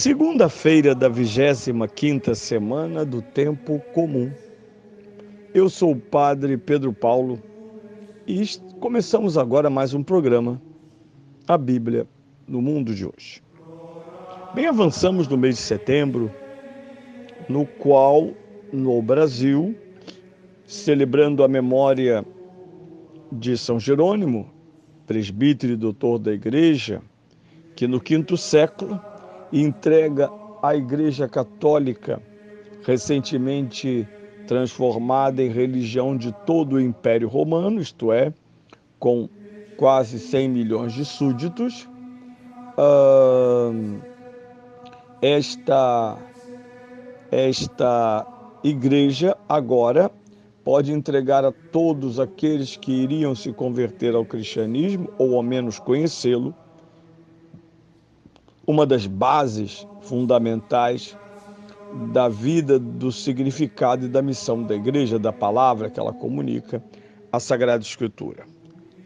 Segunda-feira da 25ª semana do Tempo Comum. Eu sou o Padre Pedro Paulo e começamos agora mais um programa, a Bíblia no Mundo de hoje. Bem, avançamos no mês de setembro, no qual, no Brasil, celebrando a memória de São Jerônimo, presbítero e doutor da Igreja, que no V século entrega à Igreja Católica, recentemente transformada em religião de todo o Império Romano, isto é, com quase 100 milhões de súditos, esta igreja agora pode entregar a todos aqueles que iriam se converter ao cristianismo, ou ao menos conhecê-lo, uma das bases fundamentais da vida, do significado e da missão da igreja, da palavra que ela comunica, a Sagrada Escritura.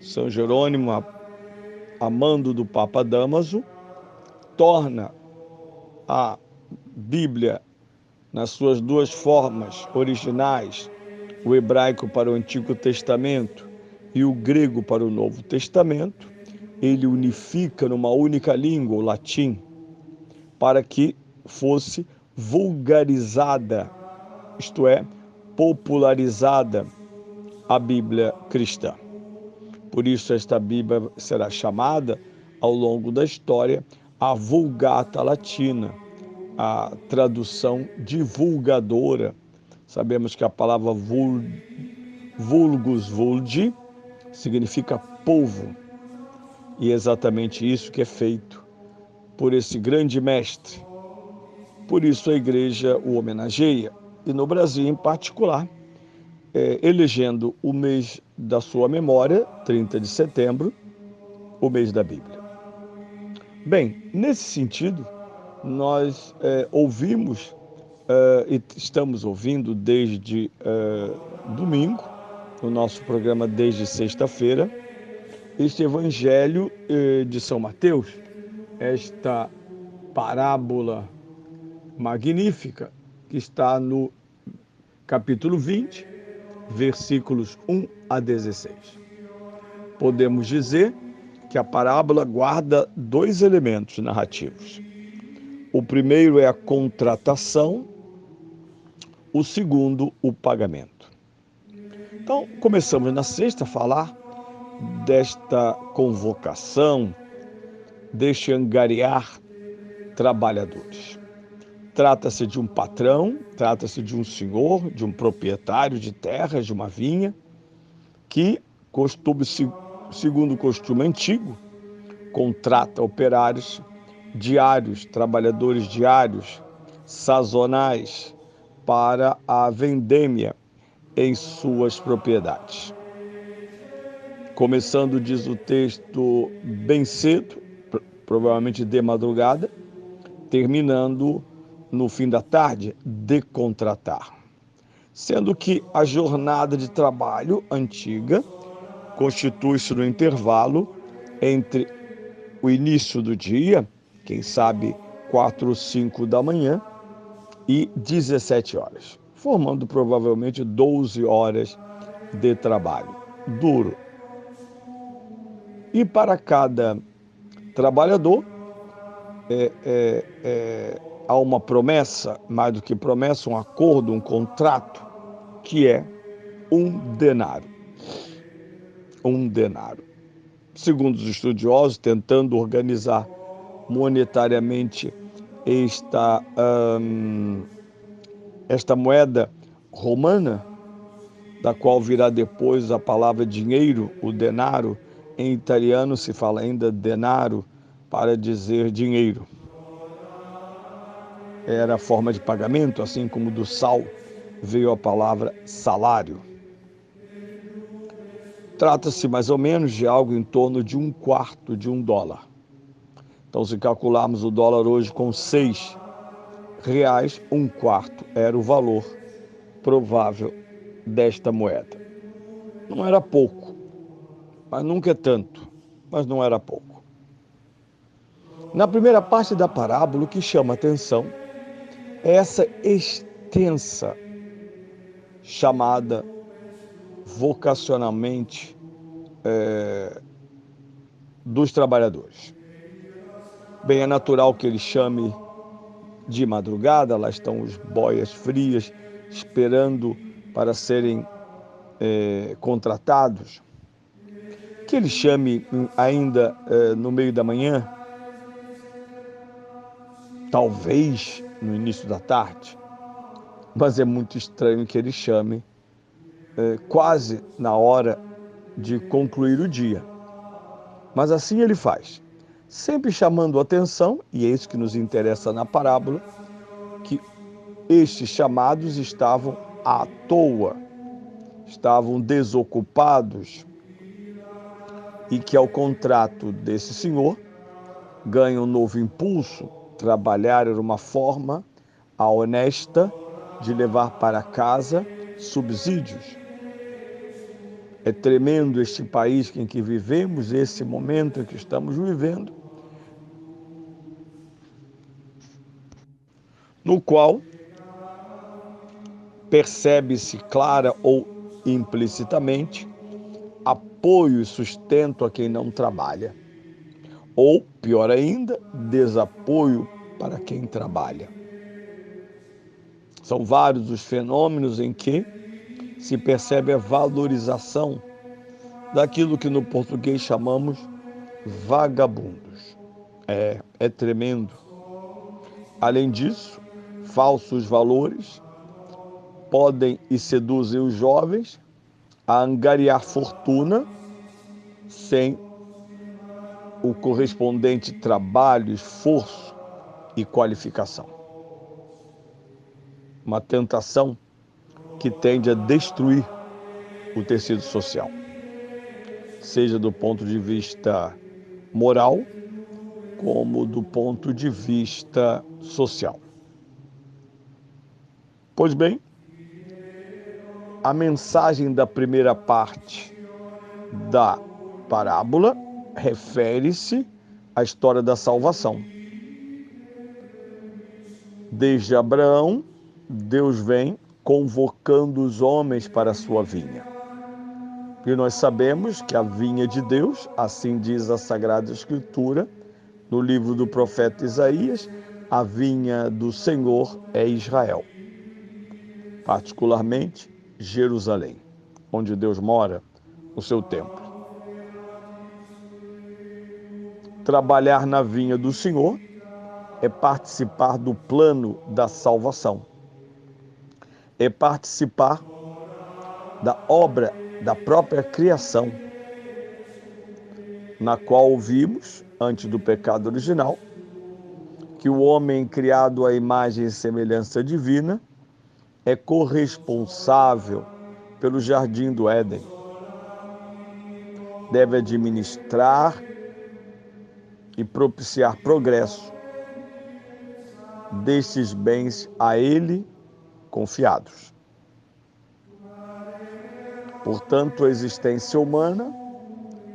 São Jerônimo, a mando do Papa Dámaso, torna a Bíblia, nas suas duas formas originais, o hebraico para o Antigo Testamento e o grego para o Novo Testamento, ele unifica numa única língua, o latim, para que fosse vulgarizada, isto é, popularizada a Bíblia cristã. Por isso esta Bíblia será chamada, ao longo da história, a Vulgata Latina, a tradução divulgadora. Sabemos que a palavra vulgus vulgi significa povo, e é exatamente isso que é feito por esse grande mestre. Por isso a igreja o homenageia, e no Brasil em particular, elegendo o mês da sua memória, 30 de setembro, o mês da Bíblia. Bem, nesse sentido, nós ouvimos e estamos ouvindo desde domingo, no nosso programa desde sexta-feira, este Evangelho de São Mateus, esta parábola magnífica que está no capítulo 20, versículos 1 a 16. Podemos dizer que a parábola guarda dois elementos narrativos. O primeiro é a contratação, o segundo, o pagamento. Então, começamos na sexta a falar desta convocação, deste angariar trabalhadores. Trata-se de um patrão, trata-se de um senhor, de um proprietário de terras, de uma vinha, que, segundo o costume antigo, contrata operários diários, trabalhadores diários, sazonais, para a vendêmia em suas propriedades. Começando, diz o texto, bem cedo, provavelmente de madrugada, terminando no fim da tarde, de contratar. Sendo que a jornada de trabalho antiga constitui-se no intervalo entre o início do dia, quem sabe 4 ou 5 da manhã, e 17 horas, formando provavelmente 12 horas de trabalho duro. E para cada trabalhador, há uma promessa, mais do que promessa, um acordo, um contrato, que é um denário. Um denário. Segundo os estudiosos, tentando organizar monetariamente esta moeda romana, da qual virá depois a palavra dinheiro, o denaro. Em italiano se fala ainda denaro para dizer dinheiro. Era a forma de pagamento, assim como do sal veio a palavra salário. Trata-se mais ou menos de algo em torno de $1/4 de $1. Então, se calcularmos o dólar hoje com R$6, $1/4 era o valor provável desta moeda. Não era pouco, mas nunca é tanto, mas não era pouco. Na primeira parte da parábola, o que chama atenção é essa extensa chamada vocacionalmente dos trabalhadores. Bem, é natural que ele chame de madrugada, lá estão os boias frias esperando para serem contratados, que ele chame ainda no meio da manhã, talvez no início da tarde, mas é muito estranho que ele chame quase na hora de concluir o dia. Mas assim ele faz, sempre chamando a atenção, e é isso que nos interessa na parábola, que estes chamados estavam à toa, estavam desocupados, e que ao contrato desse senhor ganha um novo impulso. Trabalhar era uma forma honesta de levar para casa subsídios. É tremendo este país em que vivemos, esse momento em que estamos vivendo, no qual percebe-se clara ou implicitamente apoio e sustento a quem não trabalha, ou, pior ainda, desapoio para quem trabalha. São vários os fenômenos em que se percebe a valorização daquilo que no português chamamos vagabundos. É tremendo. Além disso, falsos valores podem e seduzem os jovens a angariar fortuna sem o correspondente trabalho, esforço e qualificação. Uma tentação que tende a destruir o tecido social, seja do ponto de vista moral, como do ponto de vista social. Pois bem, a mensagem da primeira parte da parábola refere-se à história da salvação. Desde Abraão, Deus vem convocando os homens para a sua vinha. E nós sabemos que a vinha de Deus, assim diz a Sagrada Escritura, no livro do profeta Isaías, a vinha do Senhor é Israel, particularmente Jerusalém, onde Deus mora no seu templo. Trabalhar na vinha do Senhor é participar do plano da salvação, é participar da obra da própria criação, na qual vimos, antes do pecado original, que o homem criado à imagem e semelhança divina é corresponsável pelo jardim do Éden. Deve administrar e propiciar progresso destes bens a ele confiados. Portanto, a existência humana,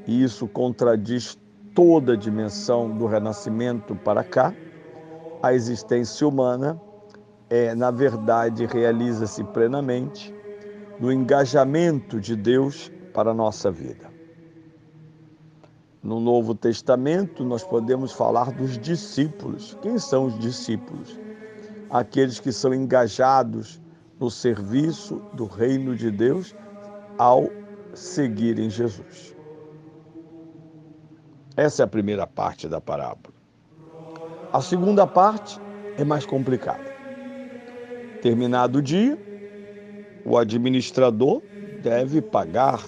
e isso contradiz toda a dimensão do renascimento para cá, a existência humana na verdade, realiza-se plenamente no engajamento de Deus para a nossa vida. No Novo Testamento, nós podemos falar dos discípulos. Quem são os discípulos? Aqueles que são engajados no serviço do reino de Deus ao seguirem Jesus. Essa é a primeira parte da parábola. A segunda parte é mais complicada. Terminado o dia, o administrador deve pagar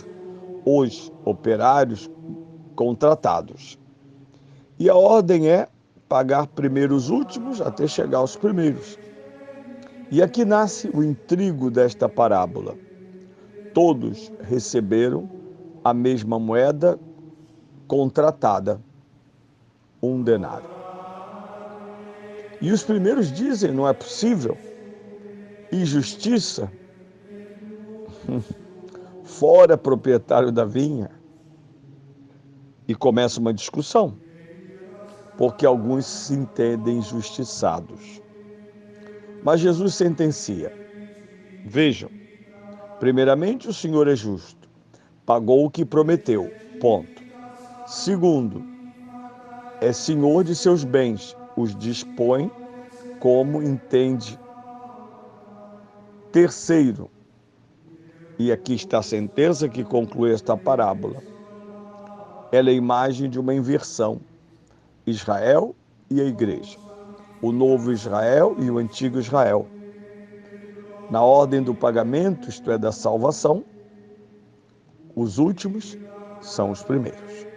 os operários contratados. E a ordem é pagar primeiro os últimos até chegar aos primeiros. E aqui nasce o intrigo desta parábola. Todos receberam a mesma moeda contratada, 1 denário. E os primeiros dizem, não é possível, injustiça, fora proprietário da vinha. E começa uma discussão, porque alguns se entendem injustiçados. Mas Jesus sentencia: vejam, primeiramente o Senhor é justo, pagou o que prometeu, ponto. Segundo, é senhor de seus bens, os dispõe como entende. Terceiro, e aqui está a sentença que conclui esta parábola, ela é a imagem de uma inversão, Israel e a igreja, o novo Israel e o antigo Israel. Na ordem do pagamento, isto é, da salvação, os últimos são os primeiros.